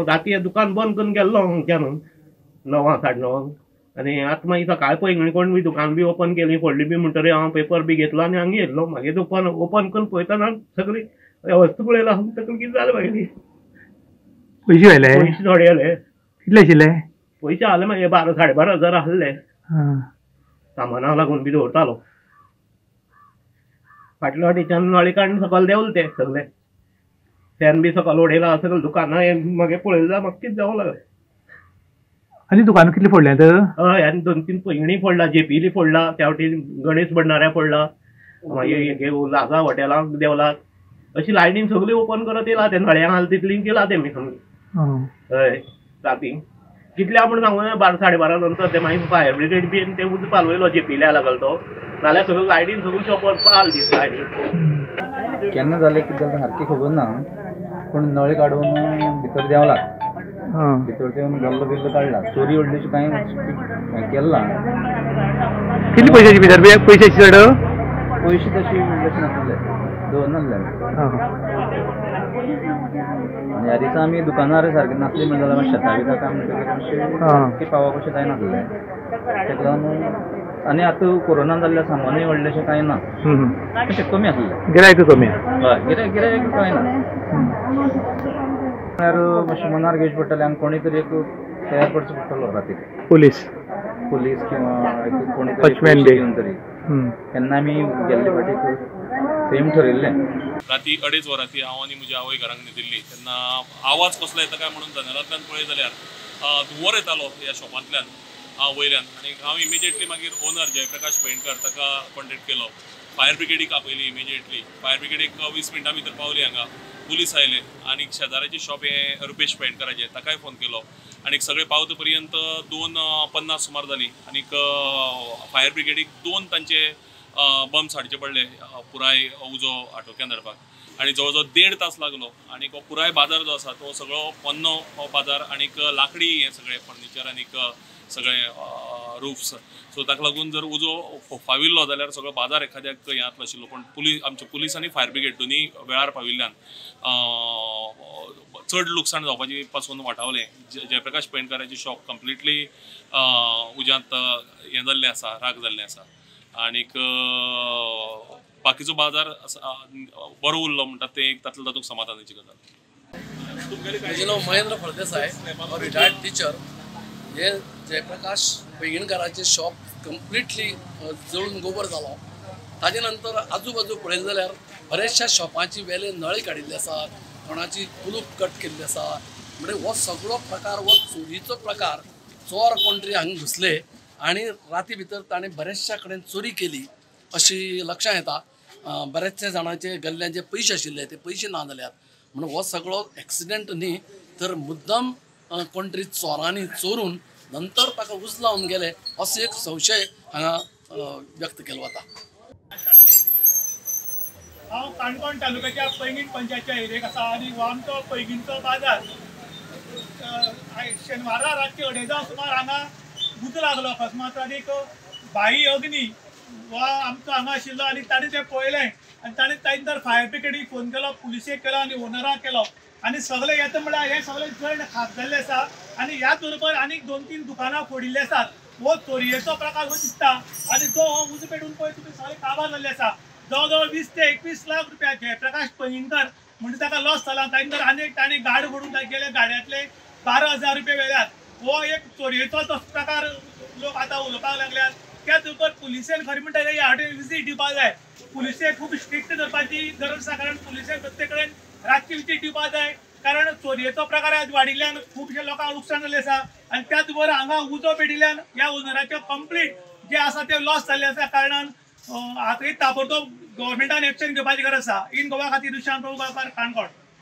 राती दुकान बंद करून गेल्लो हांगच्यान 9 9:30 आनी आतां मागीर सकाळी पळय कोण बी दुकान बी ओपन केली फोडली बी म्हणटरी हांव पेपर बी घेतलो आनी हांगा येयल्लो मागीर ओपन करून पळयतना सगळी वस्तू पळयला तकली कितें जालें मागीर पैसे व्हेले पयशे थोडे आले कितले आशिल्ले पयशे आले मागीर 12,500 आहले सामानाक लागून बी दवरतालो फाटल्या वाटेच्यान नळे काडून सकयल देंवले ते सगळे फॅन बी सकयल उडयला सगळे दुकानां मागीर पळयलें म्हाका कितें जावं लागलें आनी दुकानां कितली फोडल्यात हय आनी 2-3 पैंगणी फोडला जेपीली फोडला त्या वाटेन गणेश भंडाऱ्या फोडला मागीर लाजा हॉटेलांक देवला अशी लायनीन सगळी ओपन करत येयला ते नळ्यांक आहा तितली केला तेमी हय राती कितल्या म्हणून सांगू 12-12:30 नंतर ते मागीर फायर ब्रिगेड बी ते उदक पालवयलो जेपील्या लागलो तो नाल्यार सगळ्यो लायनीन सगळी शॉप पाल दिसता आनी केन्ना जालें कितें जालें सारकी खबर ना पूण नळे काडून भितर देवला भितर देवन गल्लो बिल्लो काडला चोरी व्हडलीशी कांय केला कितली पयशाची भितर पयशाची चड पयशे तशी व्हडलेशे नासले दवरनासले आनी ह्या दिसा आमी दुकानार सारके नासले म्हणून जाल्यार शेता बिता काम मातशें पावप अशें कांय नासलें तेका लागून आनी आतां कोरोना जाल्ल्या सामानूय व्हडलेशें कांय ना तशें कमी आसलें गिरायक कमी हय गिरायक कांय ना म्हळ्यार मातशें मनार घेवचें पडटलें आनी कोणी तरी एक तयार करचो पडटलो राती पुलीस किंवा कोणी तरी घेवन तरी केन्ना आमी गेल्ले फाटीक सेम ठरयल्लें राती 2:30 वरांची हांव आनी म्हजी आवय घरांक न्हिदिल्ली तेन्ना आवाज कसलो येता काय म्हणून जनेलांतल्यान पळय जाल्यार धुंवर येतालो ह्या शॉपांतल्यान वयल्यान आनी हांव इमिजिएटली मागीर ओनर जयप्रकाश पेडणकर ताका कॉन्टेक्ट केलो फायर ब्रिगेडीक आपयली इमिजिएटली फायर ब्रिगेडीक 20 मिनटां भितर पावली हांगा पुलीस आयले आनी शेजाऱ्याचें शॉप हें रुपेश पेडणकराचें ताकाय फोन केलो आनी सगळे पावता पर्यंत 2:50 सुमार जाली आनीक फायर ब्रिगेडीक 2 तांचे बम्स हाडचे पडले पुराय उजो आटोक्यान हाडपाक आनी जवळ जवळ 1.5 तास लागलो आनीक हो पुराय बाजार जो आसा तो सगळो पोन्नो हो बाजार आनीक लाकडी हें सगळें फर्निचर आनीक सगळे रूफ्स सो ताका लागून जर उजो फाविल्लो जाल्यार सगळो बाजार एखाद्याक हें जातलो आशिल्लो पूण आमचे पुलीस आनी फायर ब्रिगेड दोनी वेळार पाविल्ल्यान चड लुकसाण जावपाची पासून वाटावलें जयप्रकाश पेडणकराचें शॉप कंप्लिटली उज्यांत हें जाल्लें आसा राग जाल्लें आसा आनीक बाकीचो बाजार बरो उरलो म्हणटा तें एक तातूंत समाधानाची गजाल म्हजें नांव महेंद्र फळदेसाय रिटायर्ड टिचर हे जयप्रकाश पेडणकराचें शॉप कंप्लिटली जळून गोबर जालो ताजे नंतर आजूबाजू पळयलें जाल्यार बऱ्याचशा शॉपांची वेले नळे काडिल्ले आसात कोणाची कुलूप कट केल्ली आसा म्हणजे हो सगळो प्रकार हो चोरीचो प्रकार चोर कोण तरी हांगा घुसले आनी राती भितर ताणें बऱ्याचशा कडेन चोरी केली अशी लक्षांत येता बऱ्याचशा जाणांचे गल्ल्यांचे पयशे आशिल्ले ते पयशे ना जाल्यात म्हणून हो सगळो एक्सिडेंट न्ही तर मुद्दम कोण तरी चोरांनी चोरून नंतर ताका उजलावन गेले असो एक संशय हांगा व्यक्त केलो वता हांव काणकोण तालुक्याच्या पैंगीण पंचायतच्या एरियेक आसा आनी हो आमचो पैंगीणचो बाजार शेनवारा रातचे 2:30 सुमार हांगा उज लागलो अकस्मात आनीक बाई अग्नी हो आमचो हांगा आशिल्लो आनी ताणें तें पळयलें आनी ताणें तर फायर ब्रिगेडीक फोन केलो पुलिसेक केलो आनी ओनराक केलो आनी सगळे येता म्हळ्यार हे सगळे जण खाक जाल्ले आसा आनी ह्याच बरोबर आनीक 2-3 दुकानां फोडिल्ली आसात हो चोरयेचो प्रकार हो दिसता आनी जो हो उज पेटून पळय तुमी सगळे काबार जाल्ले आसा जवळ जवळ 20 ते 21 लाख रुपया जयप्रकाश पेडणकर म्हणजे ताका लॉस जाला ताणें आनीक ताणें गाड फोडून गेले गाड्यांतले 12,000 रुपया वेल्यात हो एक चोरयेचो प्रकार लोक आतां उलोवपाक लागल्यात त्याच बरोबर पुलिसेन खरें म्हणटा ह्या वाटेन विजीट दिवपाक जाय पुलिसेक खूब स्ट्रिक्ट करपाची गरज आसा कारण पुलिसेक प्रत्येक कडेन रातची विजीट दिवपाक जाय कारण चोरयेचो प्रकार आज वाडिल्ल्यान खुबशे लोकांक लुकसाण जाल्लें आसा आनी त्याच बरोबर हांगा उजो पेटिल्ल्यान ह्या ओनराचे कंप्लीट जे आसा ते लॉस जाल्ले आसा कारणान आतां ताबडतोब गव्हर्मेंटान एक्शन घेवपाची गरज आसा इन गोवा खातीर दुशांत प्रभू काणकोण.